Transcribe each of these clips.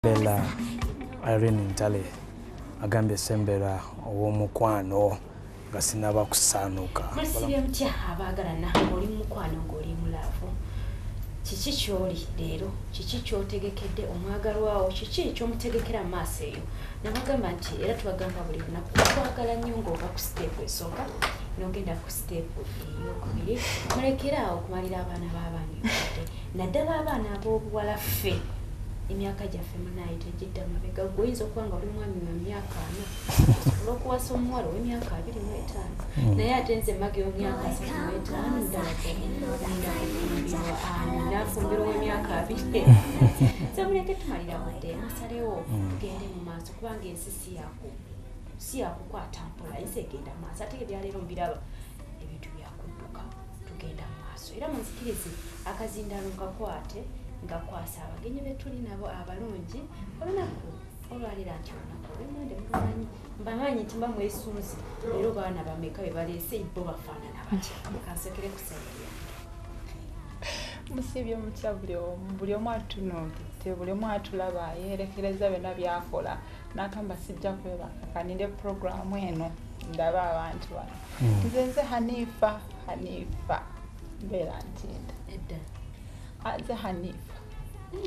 Bella Irene Ntale agambye sembera ow'omukwano nga sinaba kusaanuka. Masibye mutya abaagalana oli mukwano ng'oli mulaavu. Kiki ky'oli leero? Kiki ky'otegekedde omwagalwawo? Kiki ekyomutegekera mu maaso eyo? Nabagamba nti era tubagamba buli lunaku okwagala nnyo ng'ova ku siteepu esooka n'ogenda ku siteepu ey'okubiri mulekeraawo okumalira abaana b'abaana ebadde naddala abaana ab'obuwala ffe emyaka gyaffe munayi tegidda mabega goyinza okuba nga oli mwami wa myaka 4 olw'okuwasa omuwala ow'emyaka 25 naye ate nze mage omyaka 35 ddala nafumbira ow'emyaka 2 semuleke tumalira wadde musalewo tugende mu maaso kubanga ensi si yakukwata mpola ensi egenda mu maaso ate ebyaleero mbiraba ebintu byakudduka tugenda mu maaso era munzikirize akazindalo nkakwate nga kwasa abagenyi betuli nabo abalungi olunaku olwalira nti olunaku olw'emwende mulumanyi mbamanyi nti mba mwesunzi leero baana bameka be baleese bo bafaanana batya kansekere kuseerya musibye mutya buli omu atunuulidde buli omu atulaba yeerekereza byonna byakola n'akamba sijja kwebakakanire puroguramu eno ndaba abantu bano nze Hanifa mbeera ntinda nze Hanifa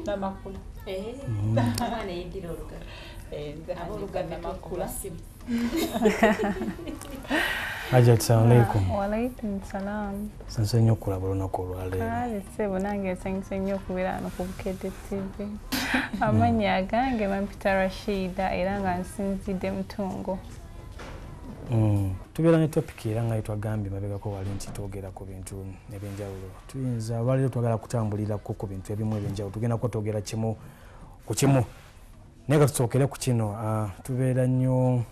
namakula omwana yeddira olugalo nze Hanifa namakula Ajat, assalamu alaikum. Wa alaikum salam. Sanse nnyo okulaba olunaku olwaleero. Kale ssebo nange nsanyuse nnyo okubeera wano ku Bukedde TV. Amannya gange bampita Rashida era nga nsinzidde Mutungo. Tubeera ne topic era nga twagambye mabegako wali nti twogera ku bintu ebyenjawulo. Tuyinza olwaleero twagala kutambulirako ku bintu ebimu ebyenjawulo. Tugenda kwotogera kimu ku kimu. Naye nga tusookere ku kino tubeera nnyo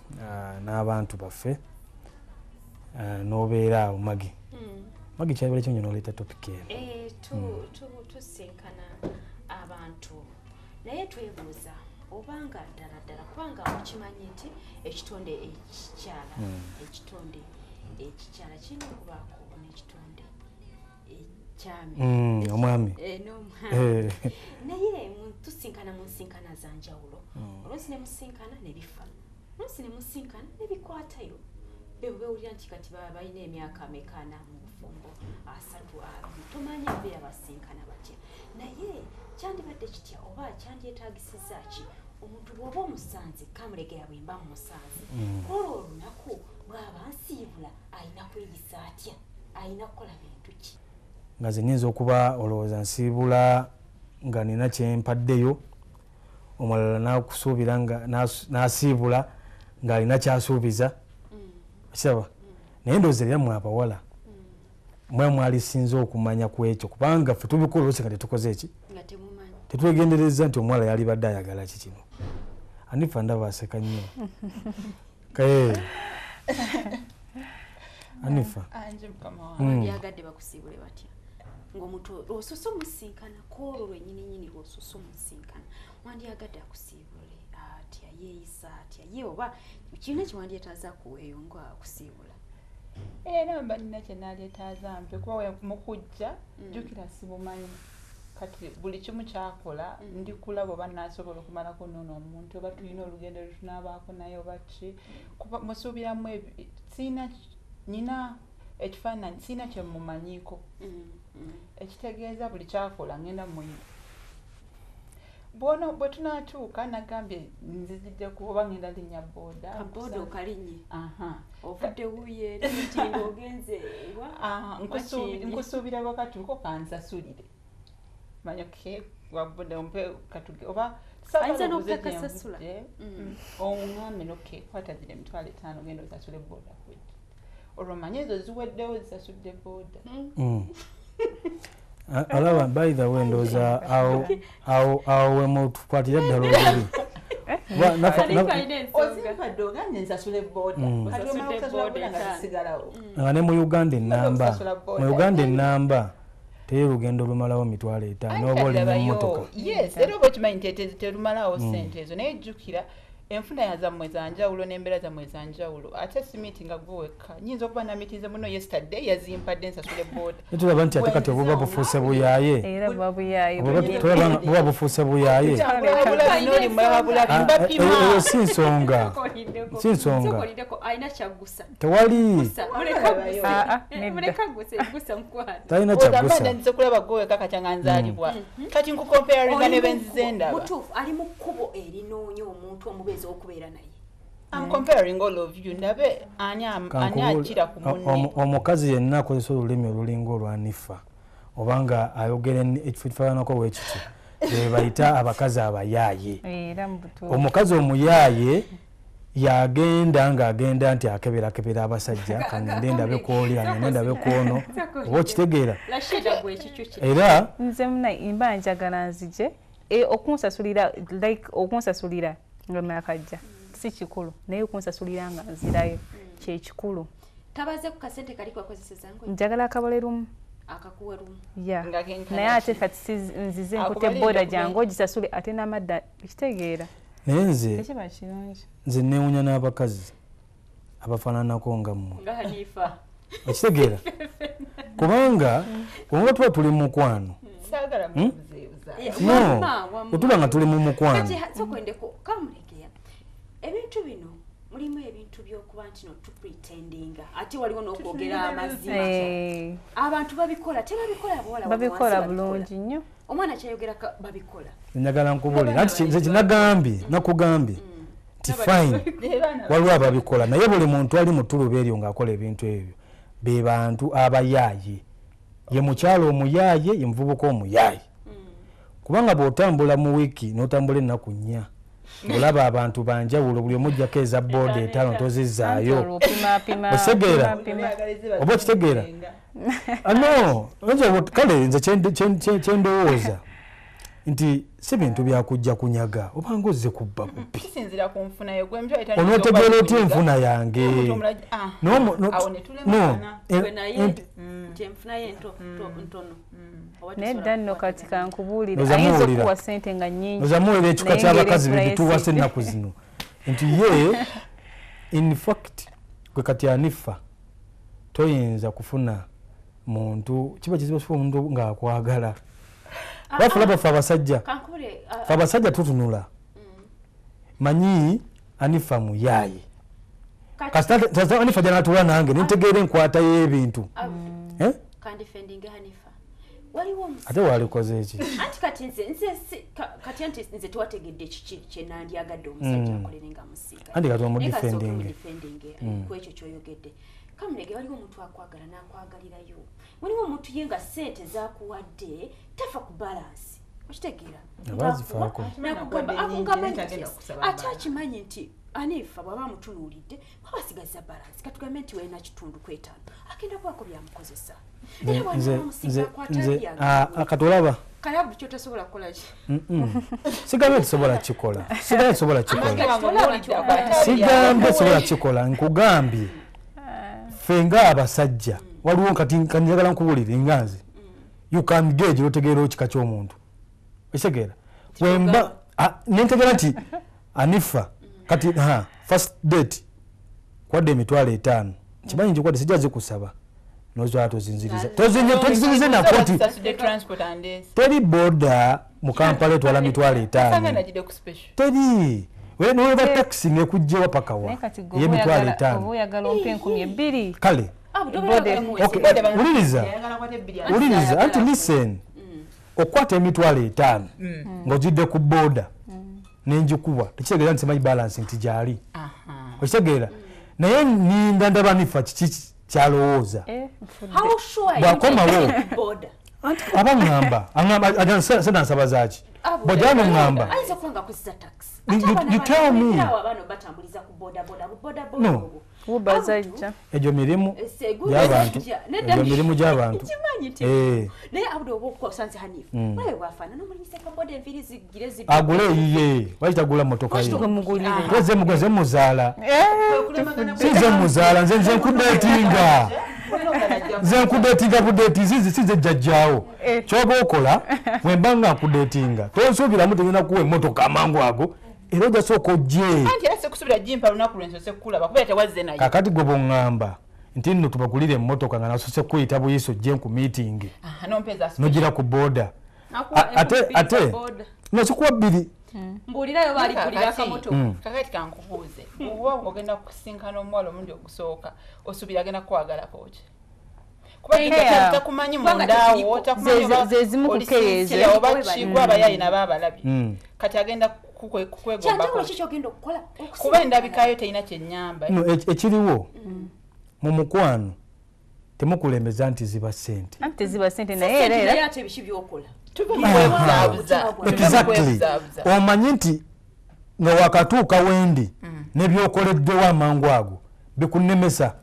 n'abantu baffe n'obeera awo Magi. Magi kyabera kyo n'oleeta topic eno. Tusinkana abantu naye twebuuza obanga ddala kubanga mukimanyi nti ekitonde ekikyala kirina okubaako n'ekitonde ekyami omwami naye tusinkana mu nsinkana za njawulo olwonsi ne musinkana ne bifa olwonsi ne musinkana ne bikwatayo bewulira nti kati baba balina emyaka amekana mu bufumbo 3 tomanyi beera basinkana batya naye kyandibadde kitya oba kyandyetaagisizza ki omuntu bw'oba omusanze kamulegera bwe mba mumusanze olwo olunaku bw'aba nsiibula alina kweyisa atya alina kukola bintu ki nga ze nnyinza okuba olowooza nsiibula nga nina kyempaddeyo omulala n'akusuubira nga n'asiibula ng'alina kyasuubiza kiraba naye ndowooza era mwe abawala mwe mwalisinze okumanya ku ekyo kubanga ffe tubikola olwose nga tetukoze eki tetwegendereza nti omuwala yali badde ayagala ki kino Hanifa ndaba aseka nnyo Hanifa yagadde bakusiibule batya ng'omuntu ososa omusinkana kwolwo lwennyininyini lw'ososa omusinkana wandyagadde akusiibule atya yeeyisa atya ye oba kirina kiwandyetaaza kuweeyo nga akusiibula era mba nina kye naalyetaaza mpe kuba mu kujja jjukira sibumanyi kati buli kimu kyakola ndi kulaba oba naasobola okumalako noono omuntu oba tulina olugendo lutunaabaako naye oba ki kuba musuubiramu nina ekifaananyi siina kye mumanyiiko ekitegeeza buli kyakola ngenda muyi bwe tunaatuuka nagambye nzizidde kuba ngenda linnya booda okalinye ovudde wuye nti ogenze nkusuubira wakatuuko kansasulire manyo ke wabudde ompe katuge oba n'okukasasula oŋŋambe noke kwatazire $5 genda osasule booda olwo manyi ezo ziweddewo zisasudde booda alaba by the way ndowooza awo wemutukwatira ddala olubi ozimpadde ogambye nsasule booda nga ne mu Uganda ennamba teri lugendo lumalawo $5,000 oba oli mu mmotoka era oba okimanyi nti terumalawo ssente ezo naye jjukira enfuna yazammwe zanjawulo n'embeera zammwe zanjawulo ate simiitinga gwewekka nyinza okuba namitinze muno yesterday yazimpadde nsasule booda netulaba nti ate kati obuba bufuuse buyaaye era buba buyaaye buba bufuuse buyaaye eyo si nsonga alina kyagusa tewali talina kyagusa nze kulaba gwewekka katya nzaalibwa kati nkukomparinga ne benzize ndaba mutuufu ali mu kkubo erinoonya omuntu omubeezi okubeera naye I'm comparing all of you ndabe ani akira ku munne omukazi yenna akozesa olulimi olulinga olwanifa obanga ayogera ekifo kifaananako weekiti be bayita abakazi abayaaye omukazi omuyaaye yagenda ng'agenda nti akeberakebera abasajja kangende ndabe kwoli angende ndabe kwono oba okitegeera era nze muna imba njagala nzije okunsasulira like okunsasulira nga nakajja si kikulu naye okunsasulira nga nzirayo kye kikulu tabaze ku kasente kali kwakozeseza ngo njagala akabole lumu akakuwe lumu naye ate kati nzize nkute boda jangu ogisasule ate n'amadda kitegeera naye nze ekiba kirungi nze neewunya n'abakazi abafaananako nga mmwe nga Hanifa okitegeera kubanga bwonga tuba tuli mu mukwano otuba nga tuli mu mukwano ebintu bino mulimu ebintu by'okuba nti no tupretendinga ate waliwo n'okwogera amazima abantu babikola tebabikola abawala babikola bulungi nnyo omwana kyayogera babikola njagala nkubulira nti nze kinagambye nakugambye nti fine waliwo ababikola naye buli muntu ali mu tuluba eryo ng'akola ebintu ebyo be bantu abayaaye ye mukyalo omuyaaye ye muvubuka omuyaaye kubanga bw'otambula mu wiiki n'otambula ennaku nnya olaba abantu banjawulo buli omujjako eza booda etaano tozizaayo osegeera oba okitegeera no kale nze kyendowooza nti si bintu byakujja kunyaga obanga ozze kubba bubbi onootegeera otya enfuna yange nedda nno kati kankubuulira ayinza okuwa ssente nga nnyingi ozamuwera ekika ky'abakazi begituwasa ennaku zino nti ye in fact gwe kati anifa toyinza kufuna muntu kiba kizibu kifa omuntu ng'akwagala bafula fe abasajja tutunula manyi anifa muyaaye kasita anifa janatula nange nintegeera enkwata y'ebintu ate walikoze eki kati anti nze tewategedde kiki kyenandyagadde omusajja akolerenga musiika andi kati omudifendinge kwekyo kyoyogedde kamunege waliwo omuntu akwagala n'akwagalirayo waliwo omuntu ye nga ssente zakuwadde tafa ku balansi okitegeera ate akimanyi nti anifa bwaba amutunuulidde babasigaza balansi katugambe nti weena kitundu kwetaano agenda kwako byamukozesa akatulaba kalabu kyotasobola kukolaki sigambe tisobola kikola sigambe sobola kikola nkugambye ffe nga abasajja waliwo kati njagala nkubulire nganze you can gauge otegeera ekika ky'omuntu ekitegeera wemba nentegeera nti anifa kati first date kwadde emitwalo 5 kimanyi nti kwadde sijja zikusaba nozwala tozinziriza tozinzirize nakoti teri boda mu Kampala etwala mitwalo 5 teri noweba taxi ngekujjewa pakawa yemitwalo 5 kale uliriza anti listen okwata emitwalo 5 ng'ojidde ku boda nenjikuba tekitegeera nti simanyi balance nti gyali okitegeera naye ninda ndaba nifa kiki kyalowooza bwakomawo abaŋŋamba senansaba zaki bw'ojala noŋŋamba you tell me no egyo mirimu gy'abantu agule eyiye wakitagula motoka ye ze muzaala sinze muzaala nze nkudetinga budeeti sinze jjajjaawo kyoba okola wemba nga nkudetinga tonsuubiramu tegenda kuwa emmotoka amangu ago era ojja sooka ojje anti era sekusubira jimpa lunaku lwensose kulaba kubeera tewazze naye kakati gwe bw'oŋŋamba nti nno tubagulire emmotoka nga nasose kuyita buyiso ojje ku meeting nogira ku booda ate nosikuwa bbiri mbulirayo bali kulira akamotoka kakati kankubuuze oba ogenda kusinkana omuwala omundi ogusooka osuubira agenda kukwagalako ki kuba takumanyi mundaawo takumanyi oba kigwa abayayi nabo abalabye kati agenda kukwegombako kuba endabikayo terina kyennyamba ekiriwo mu mukwano temukulembeza nti ziba ssente naye era ate biki byokola exactly omanyi nti nga wakatuuka wendi nebyokoleddewo amangu ago bikunemesa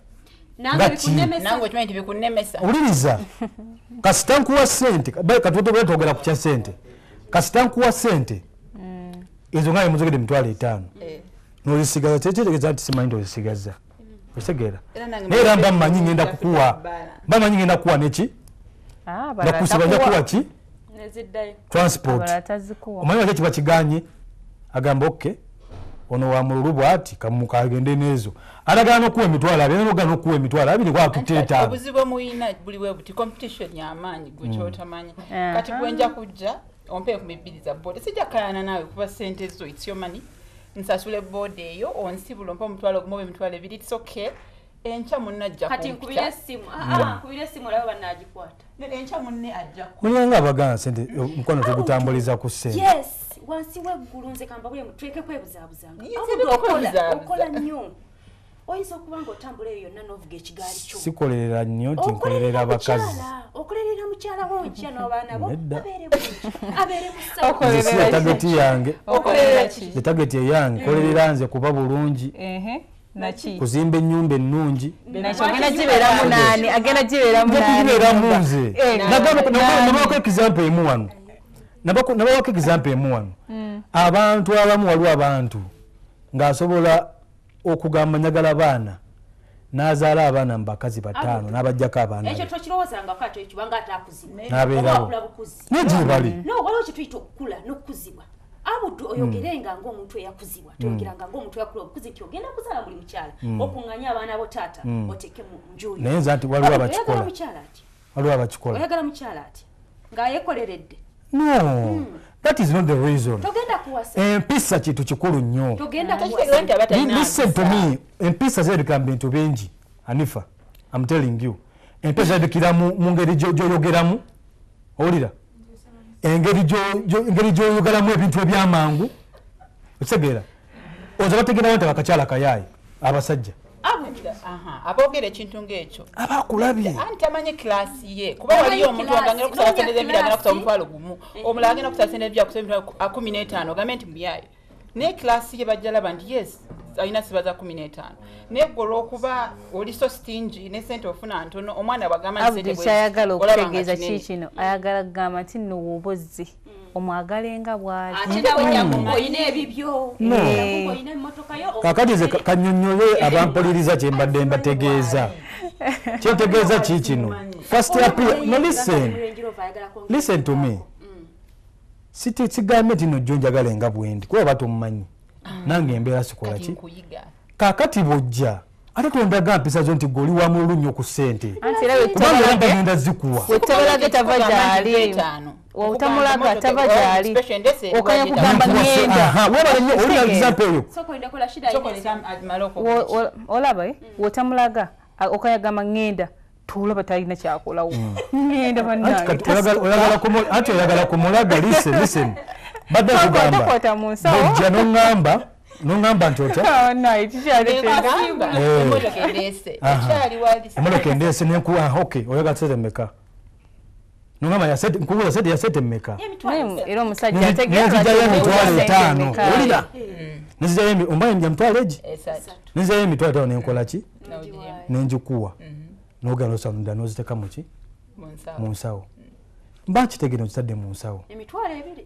uliriza kasita nkuwa ssente katutogera ku kya ssente kasita nkuwa ssente ezo nga emuzogede emitwalo 5 nozisigaza kyekitegeza nti simanyi nti ozisigaza otegeera naye era mba mmanyi ngenda kukuwa neki nakusibanja kuwa ki transport omanyi waki kiba kiganye agamba oke ono wa mululu bwati kamukagende nezo alagana okuwa emitwalo abiri nogana okuwa emitwalo abiri kwakuteta obuzibu muyina buli we buti competition y'amaanyi gwe kyotamanyi kati bwenja kujja ompe ku mibiri za board sijja kayana nawe kuba sente zo it's your money nsasule board eyo onsibula ompa omutwalo gumobe emitwalo ebiri it's okay encha munajja kati nkubira essimu laba banagikwata encha munne ajja munyanga abagana sente mukono tugutambuliza ku ssente yes wansi weggulu nze kamba buli mutweke kwebuzaabuzanga okola nnyo oyinza okuba ng'otambula eyo yonna n'ovuga ekigaali kyo sikolerera nnyo nti nkolerera abakazi okolerera mukyala wo nkya n'abaana bo abeere musawo etageti yange etageti eyange kolerera nze kuba bulungi kuzimba ennyumba ennungi agenda gibeera munze nabawako example emu wano nabawako example emu wano abantu abamu waliwo abantu ng'asobola okugamba njagala baana n'azaala abaana mu bakazi 5 n'abajjako abaana ekyo tokirowoozangako ate ekibanga ataakuzibwa n'abeerawo naye gye bali waliwo kye tuyita okukula n'okukuzibwa abudu oyogerenga ng'omuntu eyakuzibwa toyogeranga ng'omuntu eyakula okukuzi nti ogenda kuzaala buli mukyala okuŋŋanya abaana bo taata oteeke mu njuyi naye nze nti waliwo abakikola oyagala mukyala ati ng'ayekoleredde no that is not the reason togenda kuwasa empisa kintu kikulu nnyo listen to me empisa zereka bintu bingi Hanifa I'm telling you empisa zerikira mu ngeri gyoyogeramu owulira engeri gyoyogeramu ebintu ebyamangu okitegera oza bategerawo nti abakakyala kayayi abasajja aboogera ekintu ng'ekyo abakulabye anti amanyi kilasi ye kuba waliyo omuntu agenda okusala sente z'ebiri agenda kusala omutwalo gumu omulala agenda okusala sente z'ebiri akusala emitwalo 15 ogambe nti muyayo naye kilasi ye bajja laba nti yes alina siba za 15 naye gwe olw'okuba oli so stingi ne sente ofuna ntono omwana bwagamba kyayagala okutegeeza kikino ayagala kugamba nti nno wobozzi omwagalenga bwati oyina ebibyo oyina emmotoka yo kakati ze kannyonnyole abampuliriza kye mbadde mbategeeza kyentegeeza kikino first appeal no listen to me kigambe nti no jjo njagala enga bwendi kuba batomumanyi nange embeera sikola ki kakati bojja ate tondaga mpisa zo nti goli wa mululu nnyo ku ssente kubanga era ngenda zikuwa wetabalaga tava gyali otamulaga tava gyali okanya kugamba ngenda olina example eyo olaba wotamulaga okayagamba ngenda tulaba talina kyakolawo ngenda ati oyagala kumulaga listen badde kugamba bojja noŋŋamba nti otya emotoka endeese nenkuwa ok oyagala sente mmeka noŋŋamba nkubuuza sente ya sente mmeka era omusajja nenzijayo emitwalo 5 olira nenzijayo ombaye nja mitwalo egi nenzijayo emitwalo 5 nenkola ki nenjikuwa nogenda osanunda noziteka muki mu nsawo mba kitegere okitadde mu nsawo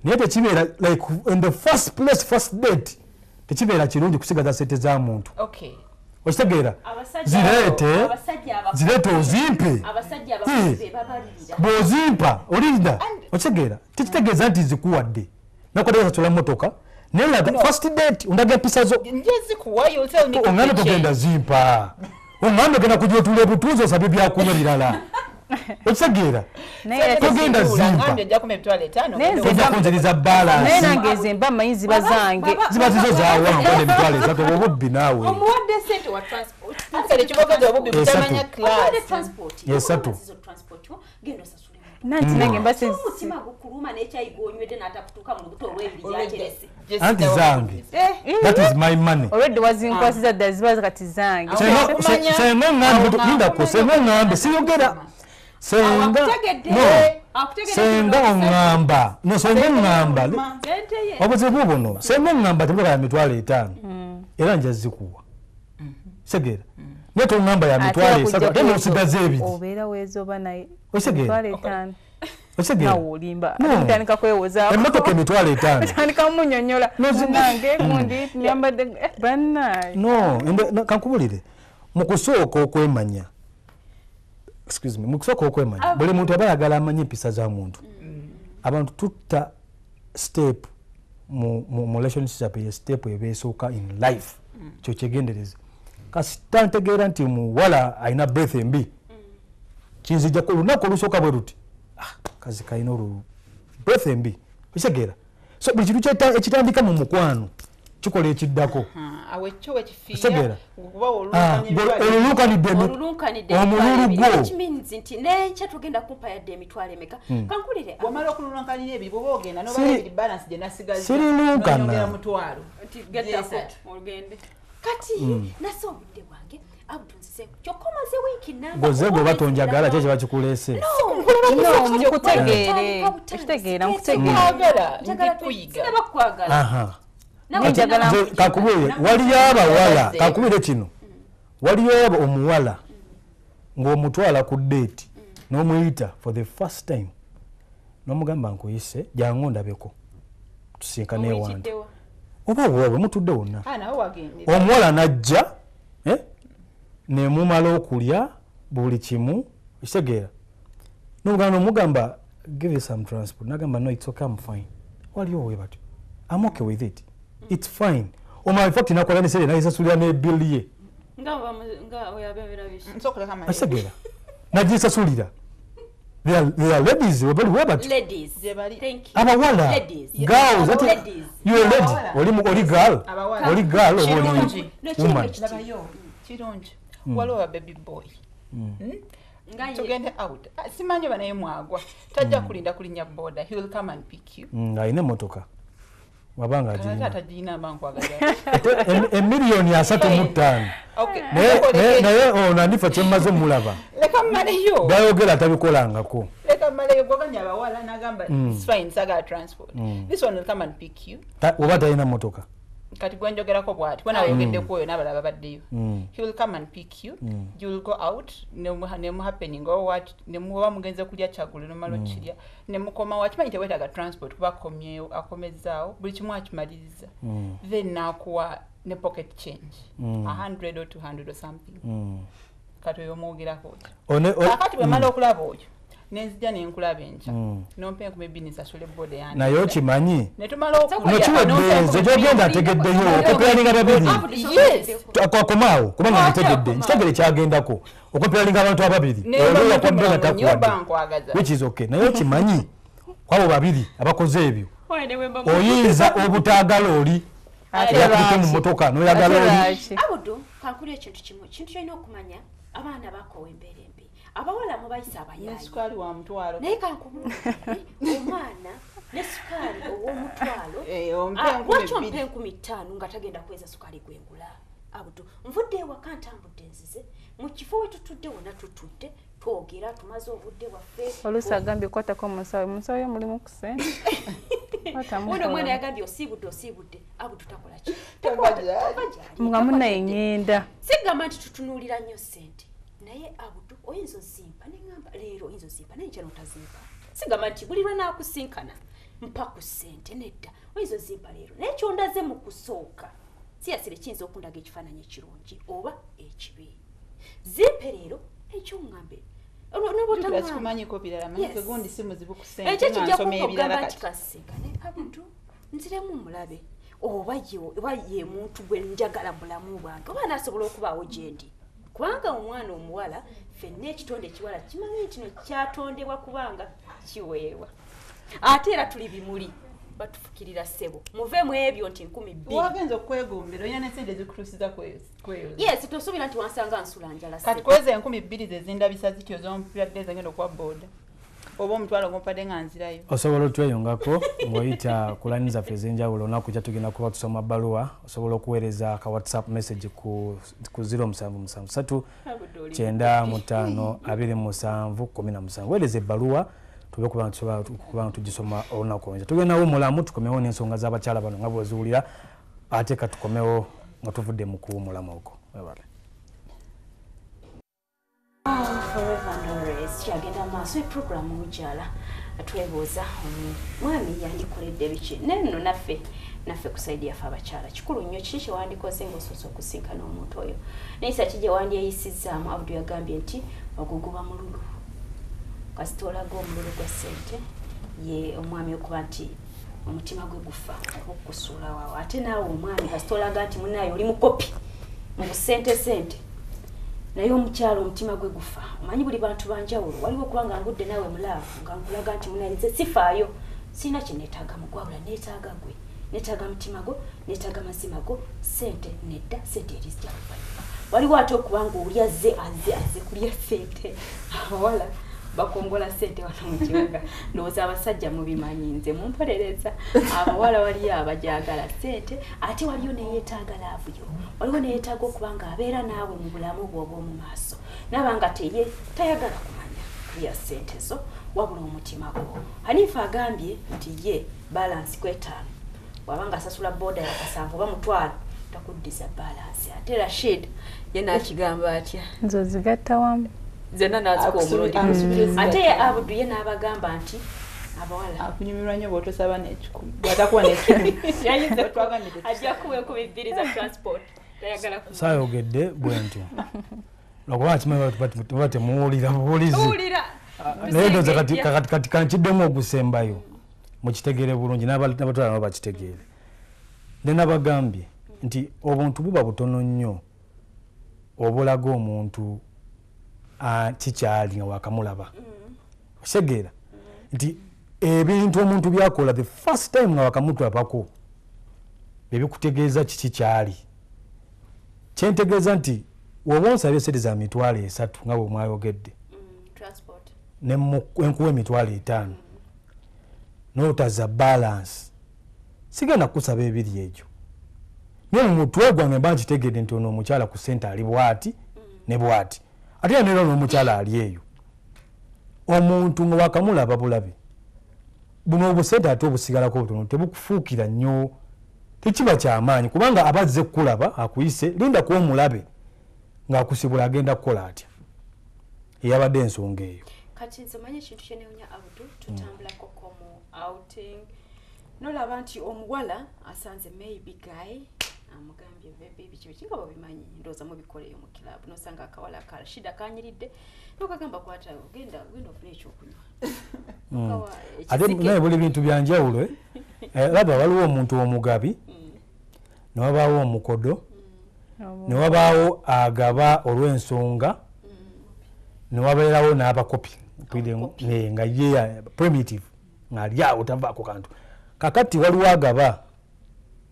naye tekibeera like in the first place first date tekibeera kirungi kusigaza sente za muntu okitegeera zireete ozimpe bw'ozimpa olirida okitegeera tekitegeeza nti zikuwadde nakodeesasula motoka nelaga first date undaga pisa zo njezi kuwa you tell me ongana togenda zimpa ongana gena kujotule butuzo sabi bya kuno bilala okisegeera togenda zimpa ngambye jja kumetwale 5 togenda kunjiriza balance naye nange mba mayinzi bazange ziba zizo zawa ngone mitwale zato obubbi nawe omuwadde sente wa transport asale kibogozo obubbi butamanya class transport yesatu transport gendo sasule nanti nange mbase mutima gukuluma n'ekyayigonywedde n'atakutuuka mu lubuto olw'ebiri gyaterese anti zange that is my money already wazinkwasiza dda ziba kati zange senga ngambe ndako senga ngambe siyogera senga ongamba no senga ngamba obuzibu buno senga ngamba tebula ya mitwalo 5 era nja zikuwa segera neto ngamba ya mitwalo 7 temo sigaze ebiri obeera wezoba naye osegera 5 osegera nawo olimba ntandika kwewozaako emmotoka emitwalo 5 tandika munyonyola nange gundi nyambadde bannaye no kankubulire mukusooka okwemanya excuse me mukusooka okwemanya buli muntu aba ayagala amanye empisa za muntu abantu tutta step mu relationship ye step ebesooka in life kyo kyegendereza kasita ntegeera nti muwala alina breath embi kinzija olunaku olusooka bwe ruti kazi kalina breath embi okitegeera so buli kintu ekitandika mu mukwano kikola ekiddako awekyowekifira olulunkanidde omululu gwo kimeans nti nenkya tugenda kumpayadde emitwalo emeka kankulire wamala okululunkanira ebyo bwoba ogenda nobaebiri balance gye sirilunkana mutwalo ogende kati nase obudde bwange abutunzise kyokomaze wiiki goze gwe batonjagala kye kiba kikuleese mukutegeere ekitegeera mukutegeera ndikuyiga kakubuye waliyo abawala kakubire kino waliyo omuwala ng'omutwala ku date n'omuyita for the first time n'omugamba nkuyise jangu ndabeko tusinkane ewantu oba wowe mutudde wonna omuwala najja nemumala okulya buli kimu kitegeera n'omugamba omugamba give you some transport nagamba no it's okay I'm fine waliyo we batyo I'm okay with it it's fine oma in fact nakola ne sere nayisasulira ne bill ye nga oyabera bishi nsokoleka mali asegera najisasulira they are ladies ladies thank you abawala girls you a lady oli girl oli woman kirungi waliwo baby boy tugende out simanyi banaye mwagwa tajja kulinda kulinya boda he will come and pick you ayine motoka wabanga tajina mankwagaza emiliyoni 3.5 naye onandifa kyemaze mulaba leka mmaleyo bayogera tabikolangako leka mmaleyo bwoganya abawala nagamba it's fine saga transport this one will come and pick you oba talina motoka kati gwenjogerako bwati bwena wayogeddeku oyo n'abalala baddeyo he will come and pick you you will go out nemu happening or what nemuba mugenze kulya kyagulu nomala okirya nemukoma wakimanyi tewetaaga transport kuba akomezaawo buli kimu akimaliriza then nakuwa ne pocket change 100 or 200 or something kati oyo omwogerako kakati bwemala okulaba oyo nenzija nenkulaba enkya nompa 2,000 nsasule boda yange naye okimanyi netumala okulya gyogenda ategeddeyo okoperalinga babiri akomaawo kubanga ntegedde nkitegere kyagendako okoperalinga abantu ababiri olwakwabera takuwadde which is okay naye okimanyi kwabo babiri abakoze ebyo oyinza obutaagala oli yakute mu motoka noyagala oli abudu kankulya ekintu kimu kintu kyolina okumanya abaana bakowa embeera embi abawala mubayisa abayaayi sukaali wa mutwalo naye kankubula omwana ne sukaali ow'omutwalo waki ompe 15,000 nga tagenda kweza sukaali gwengula abudu nvudde ewaka ntambudde nzize mu kifo we tutudde wonna tutudde twogera tumaze obudde waffe oluusi agambye kwatako omusawo yo mulimu ku sente ono omwana yagambye osiibudde abudu takola ki nga munaye ngenda sigamba nti tutunuulira nnyo sente naye abudu oyinza ozimpa neŋŋamba leero oyinza ozimpa naye nkyano otazimpa sigamba nti buli lwe naakusinkana mpa ku ssente nedda oyinza ozimpa leero naye kyondaze mu kusooka siyasire kiyinza okundaga ekifaananyi ekirungi oba ekibi zimpe leero ekyoŋŋambe ekyo kijja kukugamba nti kasinkane abudu nziremu mulabe oba ye muntu gwe njagala bulamu bwange oba nasobola okubaawo gyendi kubanga omwana omuwala ffenna ekitonde ekiwala kimanyi kino kyatondebwa kubanga kiweebwa ate era tuli bimuli batufukirira ssebo muve mu ebyo nti 12 wagenza okwegombera oyina n'ensente ezikutuusiza kweyo yes tosuubira nti wansanga nsula njala kati kweza 12,000 zezindabisa zityo zompiradde zagenda okuwa booda oba omutwalo gompadde nga nzirayo osobola otweyongako ng'oyita ku layini zaffe ez'enjawulo olunaku kya tugenda kuba tusoma bbaluwa osobola okuweereza ka whatsapp message ku 0773 95 27 17 weereza ebbaluwa tube kuba tusobola tugisoma olunaku olungi tugendawo mulamu tukomewo n'ensonga z'abakyala bano nga bweziwulira ate katukomewo nga tuvudde mu kuwumulamu okwo webale forever and always kyagenda maaso eprogramu Wujjaala twebuuza mwami yandikoledde biki nenno naffe kusaidia yaffe abakyala kikulu nnyo kiki kyewandikoze ng'osoose okusinkana omuntu oyo nayisa ki gye wandyeyisizaamu Abudu yagambye nti oguguba mululu kasita olaga omululu gwa ssente ye omwami okuba nti omutima gwe gufa okukusuula waawo ate naawe omwami kasita olaga nti munaye oli mukopi mu busente naye omukyalo omutima gwe gufa omanyi buli bantu banjawulo waliwo kubanga ngudde naawe mulaavu nga nkulaga nti munaye nze sifaayo sirina kye neetaaga mugwawula neetaaga gwe neetaaga mutima gwo neetaaga mazima go ssente nedda ssente erizija kufa waliwo ate okubanga oli azze kulya ssente abawala bakongola ssente wano mu kibuga ndowooza abasajja mubimanyi nze mumpolereza abawala waliyo abajagala ssente ate waliyo neyeetaaga laavuyo waliwo neyeetaaga okubanga abeera naawe mu bulamu bwo obw'omu maaso nabanga tayagala kumanya kulya ssente zo wabula omutima gwo Hanifa agambye nti ye balansi kwetaano wabanga asasula booda yakasanvu oba mutwalo takuddiza balansi ate Rashid ye n'akigamba atya nzo zigatta wamu zena naziko omulungi ate ye Abudu ye n'abagamba nti abawala akunyumirwa nnyo bw'otosaba n'ekikumi bw'atakuwa n'ekikumi yayinza ajja kuwe ku bibbiri za transport tayagala kumanya saayogedde bwe ntyo lwakuba kimanyi baba temuwulira buwulizi naye ndoza kati kankiddemu ogusembayo mukitegeere bulungi n'abatwala nabo bakitegeere ne nabagambye nti obuntu buba butono nnyo obulaga omuntu kikyali nga wakamulaba osegeera nti ebintu omuntu byakola the first time nga wakamutwapako bebikutegeeza kiki kyali kyentegeeza nti woba onsabye sente za mitwalo 3 nga bwe mwayogedde enkuwa emitwalo 5 n'otaza balance sigenda kusaba ebiri egyo naye mu mutwe gwange mba nkitegedde nti ono omukyala ku ssente ali bwati ne bwati ate era n'omukyala ali eyo omuntu nga wakamulaba bulabe buno obusente ate obusigalako obutono tebukufuukira nnyo tekiba kyamaanyi kubanga abazze kukulaba akuyise linda kuba omulabe ng'akusibula agenda kukola atya eyabadde ensonga eyo kati nze manyi ekintu kyenewunya Abudu tutambulako komu outing nolaba nti omuwala asanze maybe guy amugambye bebe biki nga babimanyi ndowooza mubikoleyo mu kilabu nosanga akawala akala shida kanyiridde nokagamba kwata genda ofuna ekyokunywa ate naye buli bintu byanjawulo laba waliwo omuntu omugabi newabaawo omukodo newabaawo agaba olw'ensonga newabeerawo n'abakopi nga ye primitive ng'ali awo tavaako kantu kakati waliwo agaba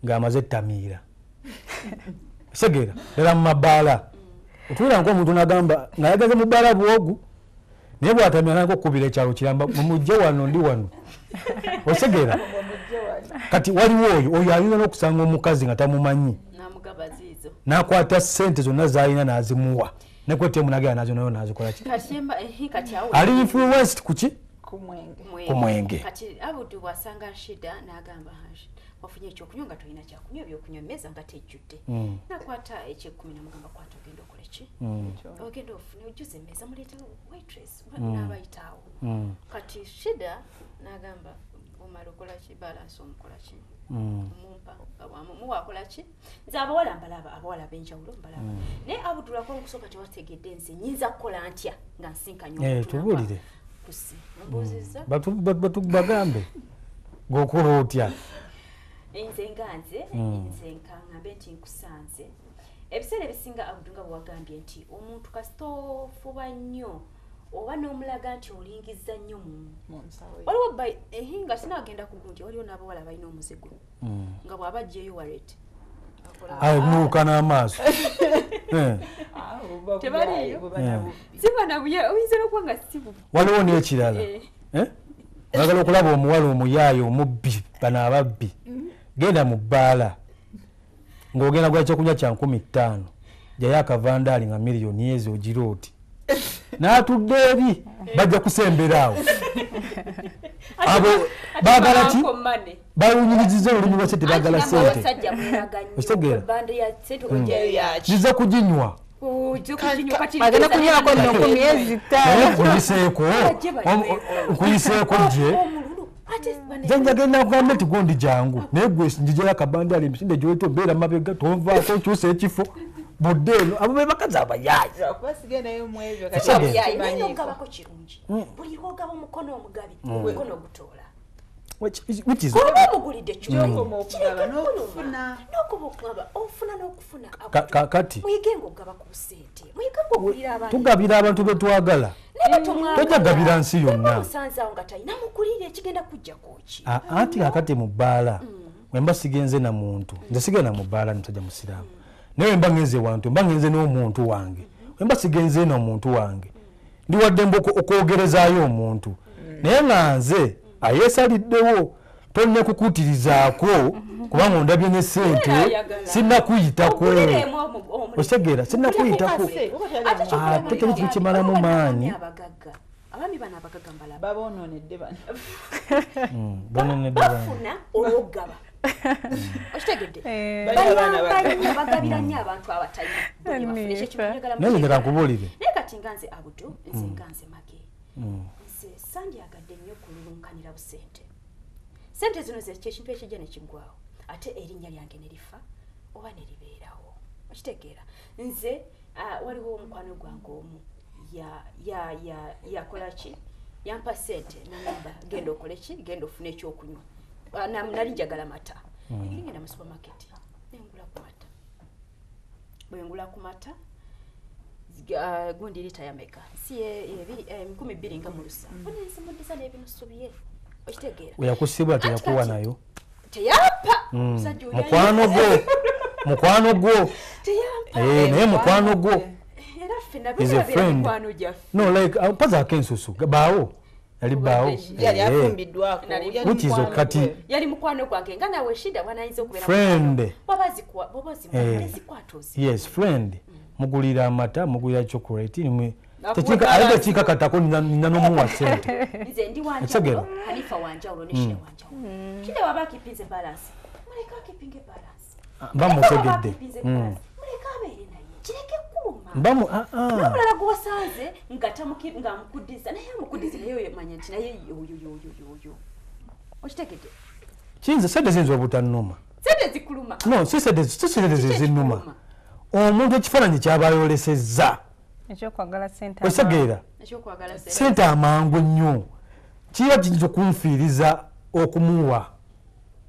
ng'amaze ettamiira segeera era mu mabbaala otuwira ng'omuntu n'agamba ng'ayagaze mu bbaala bwogu naye bw'atamira nanko okukubira ekyalo kiramba mumujje wano ndi wano osegeera kati waliwo oyo alina n'okusanga omukazi nga tamumanyi n'akwata ssente zonna z'alina n'azimuwa nekwetemu nagera nazo nayo nazikola ki ali influenced kuki ku mwenge kati Abudu wasanga shida n'agamba wafunye ekyokunywa nga tolina kyakunywa ebyokunywa meza nga tejjudde nakwata ekyekumi namugamba kwata ogenda okola ki ogenda ofune ojuze emmeeza muleeta waitress n'abayitaawo kati shida n'agamba omala okola ki balance omukola ki mumpa muwakola ki nze abawala mbalaba abawala benjawulo mbalaba naye Abudu lwakola okusooka tewategedde nze nyinza kukola ntya nga nsinkanya tubuulire kusi mbuuziza bagambe g'okola otya nze nkangambe nti nkusanze ebiseera ebisinga abudunga bwagambye nti omuntu kasitofuba nnyo oba n'omulaga nti olingiza nnyo waliwo nga sinagenda ku gundi waliwo n'abawala balina omuzigo nga bw'abajjeyo walete nuuka n'amaaso tebaliyo sibanabuya oyinza n'okuba nga sibu waliwo n'ekirala oyagala okulaba omuwala omuyaayo omubbi bano ababbi genda mu bbaala ng'ogenda gula ekyokunywa kya 15,000 jayo akavandaali nga miliyoni ezo ogira oti n'atudde eri bajja kusemberaawo abo baagala ki bawunyiriziza olulimi lwase tebaagala sente okitegeera ziza kuginywa agenda kunywako nno 15 nkuyiseeko gye njagenda kugamba nti gondi jangu naye gwe njijayo akabandaali emisinde gyoleta obeera mabega tonvaako okyusa ekifo budde eno abo be bakazi abayaayi ogabako kirungi buli ogaba omukono omugabi omukono ogutoola oba omugulidde ofuna n'okufuna kati muyigenga ogaba ku sente muyigenga ogulira abantu tugabira abantu be twagala tojja gabira nsi yonna musanzaawo nga talina mugulire ekigenda kujja koki anti kakati mu bbaala wemba sigenze na muntu nze sigenda mu bbaala musajja musiraamu naye wemba ngenze wantu mba ngenze n'omuntu wange wemba sigenze n'omuntu wange ndi wadde okwogerezaayo omuntu naye nga nze ayeesaliddewo tonne kukutirizaako kubanga ondabye ne ssente sinnakuyitako otegeera sinnakuyitako ate teri kitu kimalamu maanyi abaami bano abagagga mbalaba baboononedde bano boononedde bafuna olw'ogaba okitegedde bagabira nnyo abantu abatalina naye ngera nkubuulire naye kati nga nze abudu nze nga nze mage nze sandyagadde nnyo kululunkanira busente sente zino kyekintu ekijja nekiggwawo ate erinnya lyange ne lifa oba ne libeerawo okitegeera nze waliwo omukwano gwange omu yakola ki yampa sente namba genda okole ki genda ofuna ekyokunywa nali njagala mata ngenda mu supermarket nengula ku mata bwengula ku mata gundi lita yameka si 200 nga mu lusa onensimuddiza n'ebinusu bye okitegeera weyakusibwa teyakuwa nayo teyampa mukwano gwo naye mukwano gwo is a friend no like pazaako ensusu baawo yali baawo which is kati yali mukwano gwange nga nawe shida wanayinza okubeera friend yes friend mugulira amata mugulira chocolate tekika kika katako nina nomuwa sente nze ndi wanjawulo Hanifa wanjawulo ne Shida wanjawulo kile wabaki pinze balance muleka kipinge balance bamutegedde muleka abeere naye kireke kuma bamu n'omulala gwosanze nga mukuddiza naye amukuddiza naye yemanya nti naye yoyoyoyoyo okitegedde kiyinza sente zinza obutannuma sente zikuluma no si sente zinnuma omuntu ekifaananyi kyabayolesezza ekyokwagala sente osegeera sente amangu nnyo kiba kiyinza okunfiiriza okumuwa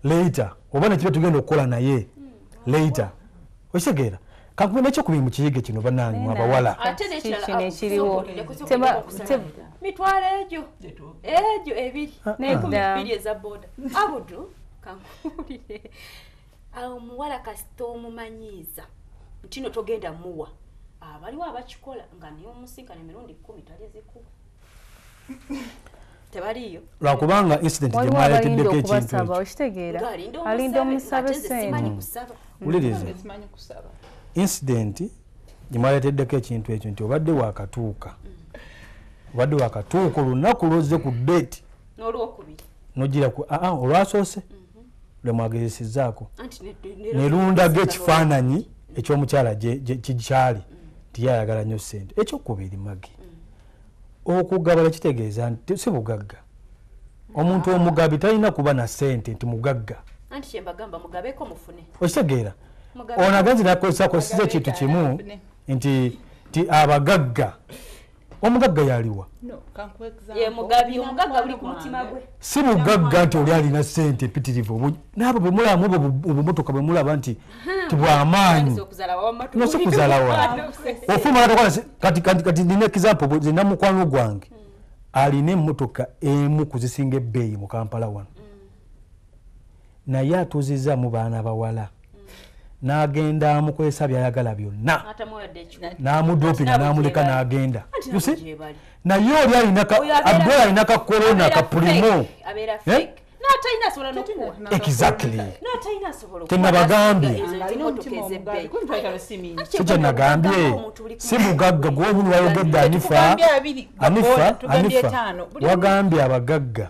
later oba nekiba tugenda okukola naye later okisegeera kankuba nekyokubiri mu kiyige kino bannange abawala kino ekiriwo mitwalo egyo ebiri nebiri eza boda abudu kankuulire awo omuwala kasita omumanyiiza ntino togenda muwa baliwo abakikola nga niyo omusinkana emirundi 10 talizikuba tebaliyo lwakubanga incident gyemwaleteddeko ekintu okitegeera alinda omusabe sente uliriza incident gyemwaleteddeko ekintu ekyo nti obadde wakatuuka olunaku lwozze ku date n'olwokubiri nogira olwasoose lwemwagezesezzaako nerundaga ekifaananyi ekyomukyala kikyali tiyayagala nnyo sente ekyokubiri magi okugabala kitegeeza nti si bugagga omuntu omugabi talina kuba na sente nti mugagga anti kyembagamba mugabeko mufune okitegeera ono agenzi nakozesako siza ekintu kimu nti abagagga omugagga yaliwa omugagga buli ku mutima gwe si mugagga nti oli alina ssente mpitirivu naabo bwe mulamu obumotoka bwe mulaba nti tibwamaanyi nosi okuzaala wange ofuma kati nina example zina mukwano gwange alina emmotoka emu kuzisinga ebbeeyi mu Kampala wano naye atuuzizaamu baana bawala n'agenda amukozesa byayagala byonna n'amudopinga n'amuleka n'agenda naye oli alina ka korona ka primo exactly tenabagambye sikya nagambye si mugagga gwenyini wayogedde anifa wagambye abagagga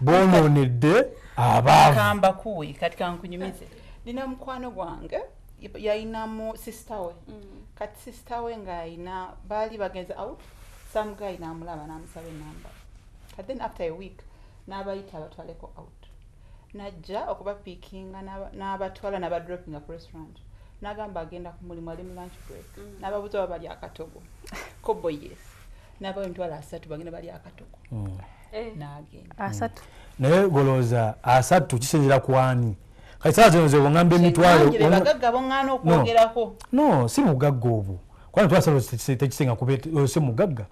bonoonedde abaavu kati kankunyumize nina mukwano gwange yayinamu sister we kati sister we ng'ayina baali bagenze out some guy n'amulaba n'amusaba enamba but then after a week n'abayita abatwaleko out najja okubapiikinga n'abatwala n'abadropinga ku restaurant n'agamba agenda ku mulimu ali mu lunch break n'ababuuza oba bali akatogo kobo yes n'abawa emitwalo 3 bagenda bali akatogo n'agenda 3 naye golooza 3 kisinzira ku ani kati saa zino ze bongamba emitwalo bagagga bongana okwogerako no si mugagga obwo kwana twasalo tekisinga kuba si mugagga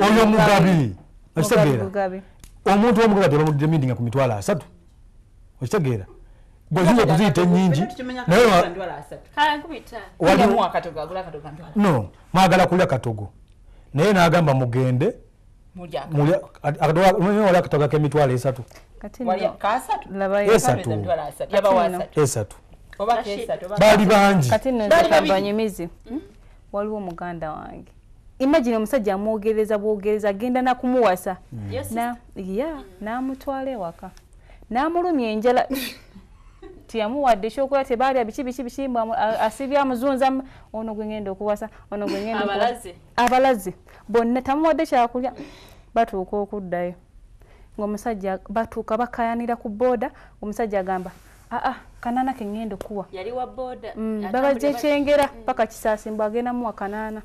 oyo mugabi okitegeera omuntu omugagga tebamugidde mindinga ku mitwalo 3 okitegeera bwezina okuziyita ennyingi no mwagala kulya katogo naye n'agamba mugende wali akatogo k'emitwalo 3 esatu baali bangi kati nozekambanyumizi waliwo muganda wange imagine omusajja amwogereza bwogereza agenda nakumuwasa n'amutwala ewaka n'amulumya enjala tiyamuwadde ekyokulya tebalya biki asibya amuzunza ono gwe ngenda okuwasa ono gwe ngenda abalaze bonna tamuwadde kyakulya batuuka okuddayo ng'omusajja batuuka bakayanira ku booda omusajja agamba kanana ke ngenda okuwa babajja ekyengera paka kisaasimba agenda muwa kanana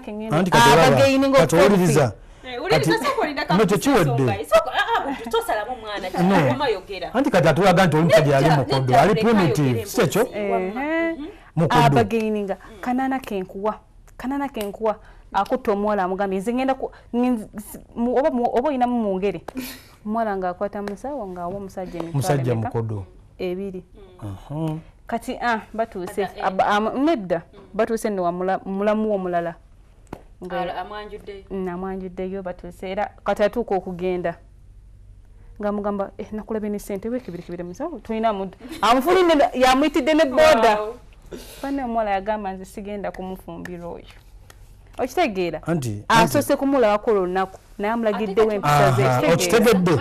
ke ngenda abageyini ng'okuwuliriza anti kati atulaga nti omusajja yali mukodo ali primitive si ekyo abageininga kanana kenkuwa akutta omuwala amugambye nze ngenda oba olinamu mu ngere omuwala ng'akwata musawo ng'awa omusajja mukodo 2 kati batuuse nedda batuuse ne mulamu omulala amwanjuddeyo batuuse era kati atuuka okugenda ng'amugamba nakulabye ne ssente wekibirikibire musawo tulina muntu amufulinde yamuyitidde ne booda fane omuwala yagamba nze sigenda kumufumbira oyo okitegeera asose kumulabako olunaku naye amulagiddewo empisa ze okitegedde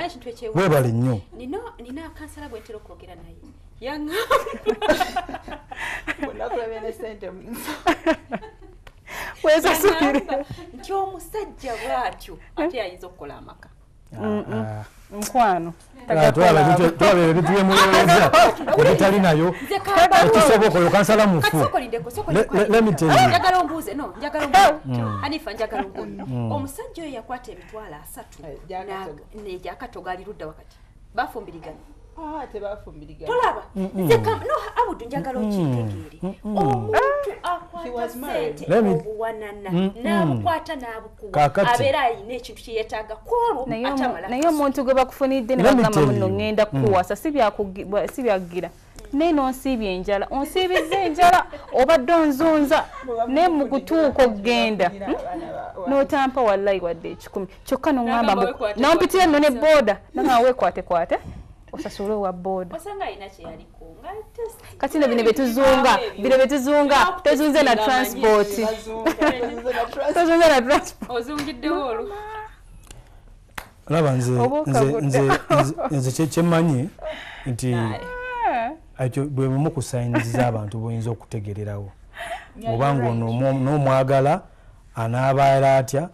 weebale nnyo nina akansala bwentera okwogera naye nakulabye ne ssente weesasukire nti omusajja bw'atyo ate ayinza okukola amaka mukwano twala ebintu byemulowooza ebitali nayo ekisoboka oyo kansala mufu njagala ombuuze Hanifa njagala ombuuze omusajja oyo yakwata emitwalo 3 egyakatogo ali ludda wakati bafumbirigana tebafumbirigana tolaba abudu njagala okitegeere omuntu akwata ssente obuwanana n'abukwata n'abukuwa abeera ayina ekintu kyeyetaaga kwolwo naye omuntu gwe bakufunidde ne bagamba muno ŋŋenda kukuwasa si byagira naye n'onsiibye enjala onsiibizza enjala obadde onzunza naye mu kutuuka okugenda n'otampa wallayi wadde 10 kyokka n'oŋŋamba n'ompitira nno ne booda nanga weekwatekwate osasule wa booda kati no bino betuzunga tozunze na transport laba nze kyemmanyi nti ekyo bwe bumu ku sayiniza abantu boyinza okutegererawo obanga n'omwagala anaabaala atya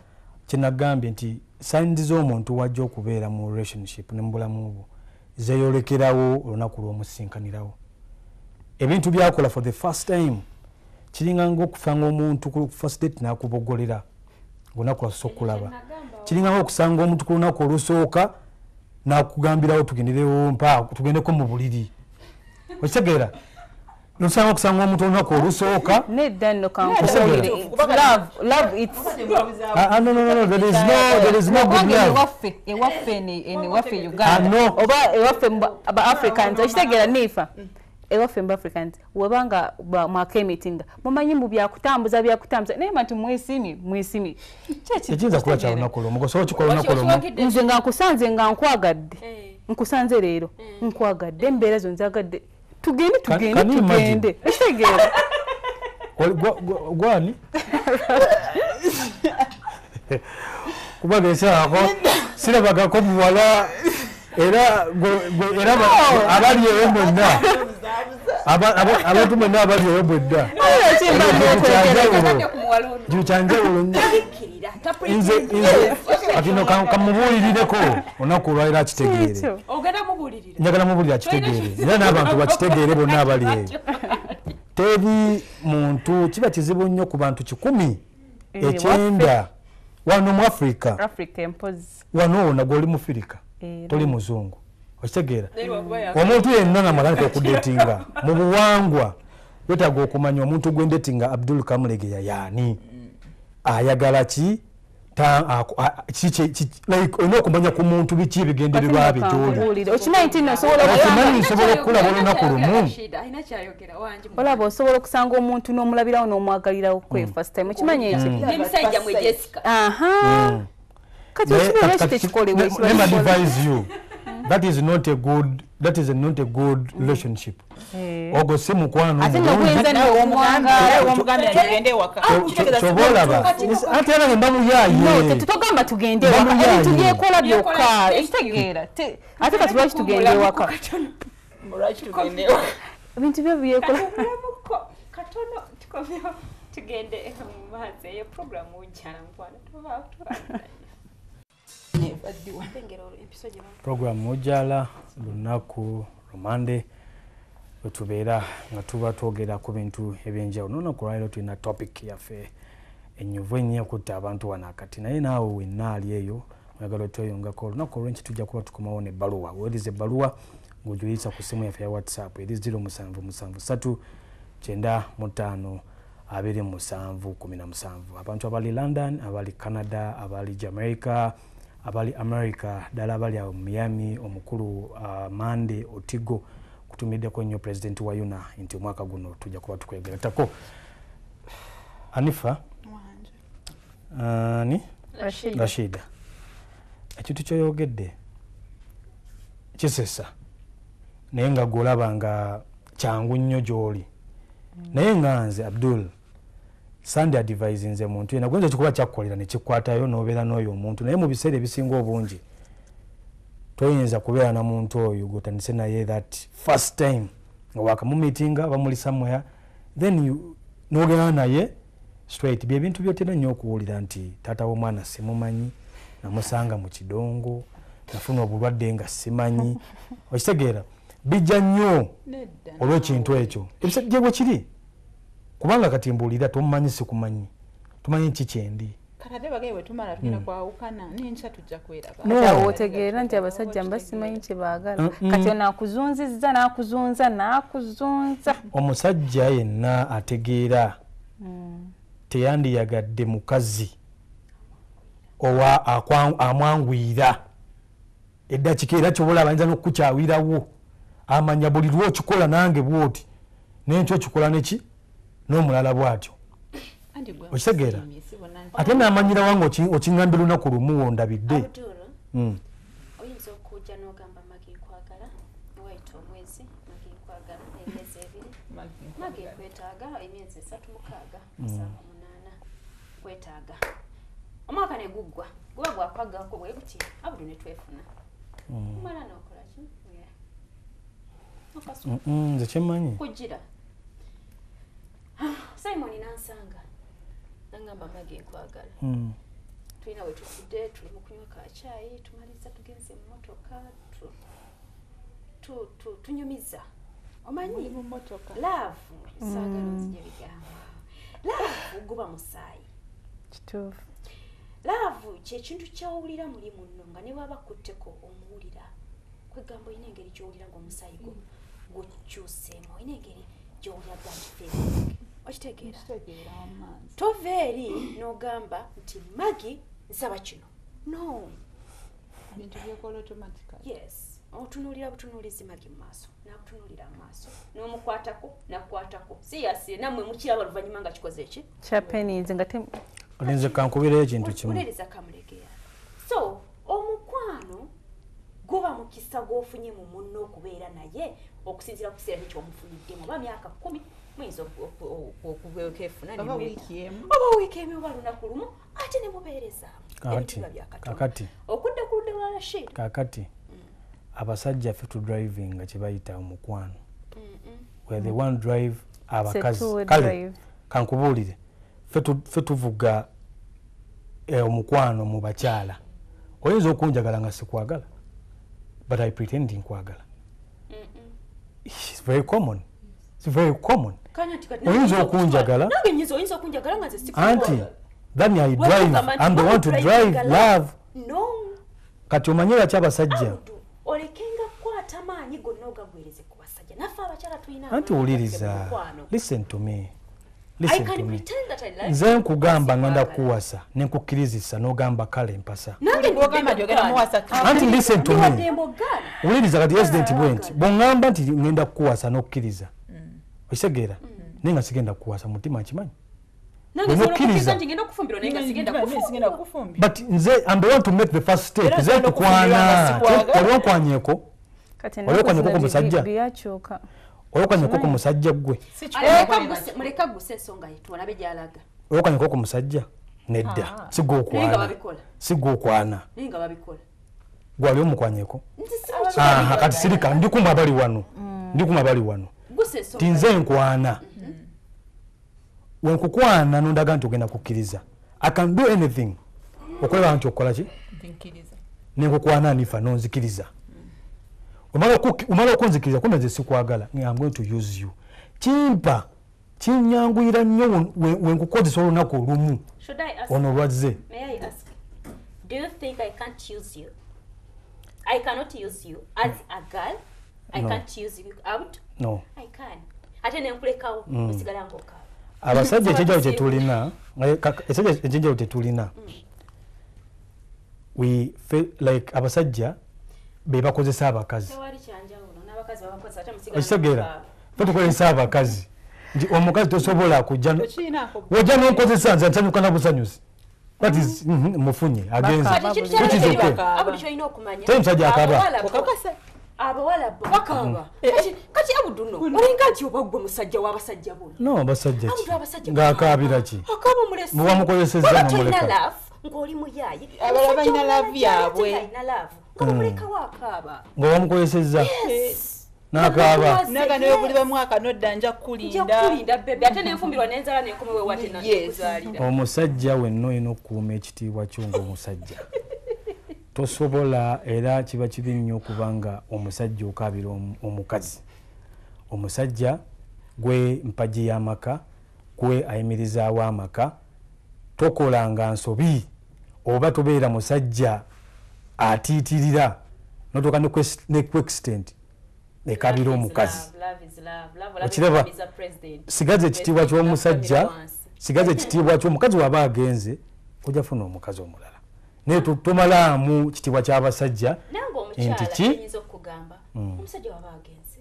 kyenagambye nti sayiniza z'omuntu wajja okubeera mu relationship ne mu bulamu bwo zeyolekerawo olunaku lw'omusinkanirawo ebintu byakola for the first time kiringa ng'okusanga omuntu ku first date n'akubogolera olunaku lwasooka okulaba kiringa ng'okusanga omuntu ku lunaku olusooka n'akugambirawo tugenderewo mpa tugendeko mu buliri okitegeera nosanga okusanga omuntu olunaku olusooka nedda nno kankubuulire love it's no there is no good love ewaffe Uganda oba ewaffe aba Africans okitegeera nifa ewaffe mba Africans webanga mwaka emitinda mumanyi mu byakutambuza naye mati mwesimye ekiyinza kuba kya lunaku lumu osobola okikola lunaku lumu nze nga nkusanze nga nkwagadde nkusanze leero nkwagadde embeera zo nzagadde tugende ekitegeera gwani kubaga ekyako sirabagako muwala era abali eyo mwenna abantu mwenna abali eyo bwedda kino kyanjawulo nze atino kamubuulirireko olunaku olwaliro akitegeere njagala mubuulire akitegeere era n'abantu bakitegeere bonna abali eyo teri muntu kiba kizibu nnyo ku bantu 190 wano mu Africa wano wona gwoli mufirika toli muzungu okitegeera omuntu yenna namagana okudetinga mu buwangwa wetaaga okumanya omuntu gwendetinga Abdul Kamulegeya yaani ayagala ki olina okumanya ku muntu biki ebigendererwa bye gyoli okimanyi nsobola okulaba olunaku lumu olaba osobola okusanga omuntu n'omulabirawo n'omwagalirawo kwe first time okimanyi ekyo kati okibeera ekitekikolebwa that is not a good relationship ogo si mukwano ate era ne mbamuyaye tetugamba tugende ewaka ebintu byekola byokka ekitegeera ate kati lwaki tugende ewaka ebintu byo byekola katono tukomyewo tugende mu maazi eyo program Wujjaala mukwana program Wujjaala lunaku lumande wetubeera nga tuba twogera ku bintu ebyenjawulo n'olunaku lwaliro tulina topic yaffe ennyuvu ennyo ekutta abantu wano akati naye naawe wenna ali eyo oyagala otweyongako olunaku olwenki tujja kuba tukomawo nebbaluwa weeriza ebbaluwa ng'ogyuyisa ku ssimu yaffe ya whatsapp eri 0773952717 abantu abali London abali Canada abali Jamaica abali America ddala abali awo Miami omukulu Mande Otigo kutumiddeko nnyo president wa UNA nti omwaka guno tujja kuba tukwegeretako Anifa ni Rashida ekintu kyoyogedde kisesa naye nga golaba nga kyangu nnyo gy'oli naye nga nze Abdul Sunday advise nze muntu yena gwenza kikuba kyakukolera ne kikwatayo n'obeera n'oyo omuntu naye mu biseera ebisinga obungi toyinza kubeera na muntu oyo gotandise naye that first time nga wakamumitinga bamuli somewhere then n'ogenda naye straight bye bintu byotera nnyo okuwulira nti taata w'omwana simumanyi namusanga mu kidongo nafuna obulwadde nga simanyi okitegeera bijja nnyo olw'ekintu ekyo ebisajja bwe kiri kubanga kati mbuulira tomumanyi sikumanyi tumanyi ki kyendi otegeera nti abasajja mbasimanyi kye baagala kati onaakuzunzizza n'akuzunza omusajja yenna ategeera teyandiyagadde mukazi owa amwanguyira eddakika era kyobola bayinza n'okukukyawirawo amanya buli lwokikola nange bwoti nenkyo okikola neki n'omulala bwatyo okitegeera ate namanyira wange okiŋŋambye lunaku lumu wondabidde oyinza okujja n'ogamba magikwagala wayita omwezi magikwagala emyezi 2 magikwetaaga emyezi 3 6 7 kwetaaga omwaka ne guggwa guba gwakwagako bwe guti abudu ne twefuna mala n'okola ki nze kyemmanyi kujjira Simon nansanga nangamba mage nkwagala tulina we tufudde tuli mu kunywa ka chai tumaliza tugenze mu motoka tunyumiza omanyi mu motoka love sagala nzije bigamba love guba musaayi kituufu love kyekintu kyawulira muli munno nga ne bwaba kutteko omuwulira kwegamba olina engeri gyowulira ng'omusaayi gukyuseemu olina engeri gyowulira gandifeeling okitegeera tova eri n'ogamba nti magi nsaba kino no bintu byekola automatically yes otunuulira butunuulizi magi mu maaso n'akutunuulira mu maaso n'omukwatako nakukwatako si yasiye nammwe mukiraba oluvannyuma nga kikoze eki kyapenizi nga olinze kankubireyo ekintu kimu ulereza kamulegeya so omukwano guba mukisa gw'ofunye mu munno okubeera naye okusinziira ku kiseera ky'omufuniddemu oba myaka 10 muyinza okufuna oba wiiki emu oba lunaku lumu ate ne mubeerezaamu kakati okudda ku ludda lwa Rashid kakati abasajja ffe tu driving nga kyebayita omukwano where the one drive abakazi kale kankubuulire ffe tuvuga omukwano mu bakyala oyinza okunjagala nga sikwagala but I pretend nkwagala it's very common oyinza okunjagala anti then I drive I'm the one to drive love kati omanye lwaki abasajja olekenga kwata maanyi gonna ogagwereze ku basajja naffe abakyala tulina anti wuliriza listen to me nze nkugamba ngenda kuwasa nenkukkirizisa n'ogamba kale mpasa anti listen to me wuliriza kati resident bwenti bw'oŋŋamba nti ngenda kukuwasa n'okkiriza okitegeera naye nga sigenda kukuwasa mutima akimanyi but nze I'm the one to make the first step nze tukwana olwokwanyeko ku musajja olwokwanyeko ku musajja gwe muleka guse ensonga tulabe gyalaga olwokwanyeko ku musajja nedda sigwokwana gwali omukwanyeko kati sirika ndikumu abali wano tinze nkwana wenkukwana nondaga nti ogenda kukkiriza I can do anything okulaba nti okola ki nenkukwana nifa nonzikiriza omala okunzikiriza kuna nze sikwagala I'm going to use you kimpa kinyanguyira nnyo wenkukozesa olunaku olumu ono lwazze do you think I can't use you I cannot use you as a girl I can't use you out no I can ate nenkulekawo osigala ngoka abasajja ekijjawo tetulina we feel like abasajja be bakozesa abakazi ekitegeera fe tukozesa abakazi nti omukazi tosobola kujja wajja nonkozesa nze nsanyuka na busanyusi that is mufunye agenze te musajja akaba abawala bakaba kati abuduno olinga nti obagwe musajja w'abasajja bona no abasajja ng'akaabira ki muba mukozesezza nomuleka ng'oli muyayi abala balina laavu yaabwe ng'omuleka waakaaba ng'oba mukozesezza n'akaaba naga newe buli bamwaka nodda nja kukulinda bebe ate nenfumbirwa nenzala nenkomewe wate nakuzaalira omusajja wenna olina okukuuma ekitiibwa kyo ng'omusajja tosobola era kiba kibi nnyo okubanga omusajja okaabira omukazi omusajja gwe mpagi y'amaka gwe ayimirizaawo amaka tokolanga nsobi oba tobeera musajja atiitirira notoka ne extent ekabira omukazi okiraba sigaza ekitiibwa ky'omusajja sigaza ekitiibwa ky'omukazi waba agenze ojja funa omukazi omulala naye tomalaamu kitiibwa ky'abasajja nti ki omusajja waba agenze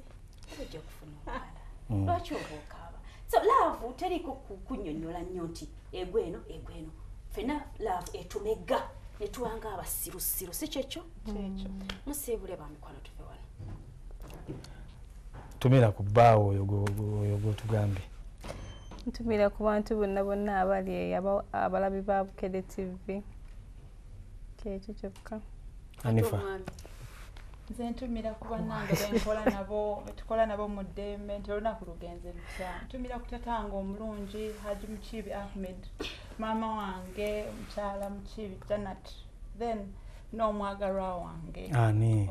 ojja kufuna omulala lwaki oba okaaba so laavu teriko kunnyonnyola nnyo nti egweno fena laavu etumegga ne tuwanga abasirusiru si kyekyo musiibule bamikwano tuve wano tumira ku bbaawo oyo gwotugambye ntumira ku bantu bonna abali abalabi ba Bukedde TV kyekyo kyokka Anifa nze ntumira ku bannange betukola nabo mu ddembe nti olunaku lugenze lutya ntumira ku tatange omulungi Haji Mukiibi Ahmed maama wange omukyala Mukiibi Janat then n'omwagalwa wange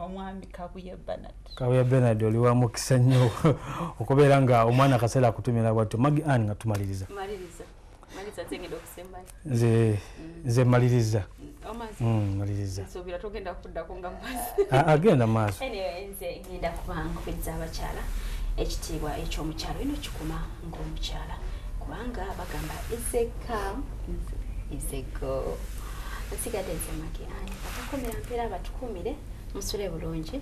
omwami Kabuye Bernard oli wa mukisa nnyo okubeera nga omwana akaseera akutumira bwatyo magi ani nga tumaliriza nze maliriza maliriza agenda maaso nze ngenda kubangukiriza abakyala ekitiibwa ekyomukyalo ino kikuma ng'omukyala kubanga bagamba iseko nsigadde nze magi ani batakumira mpeera batukumire musule bulungi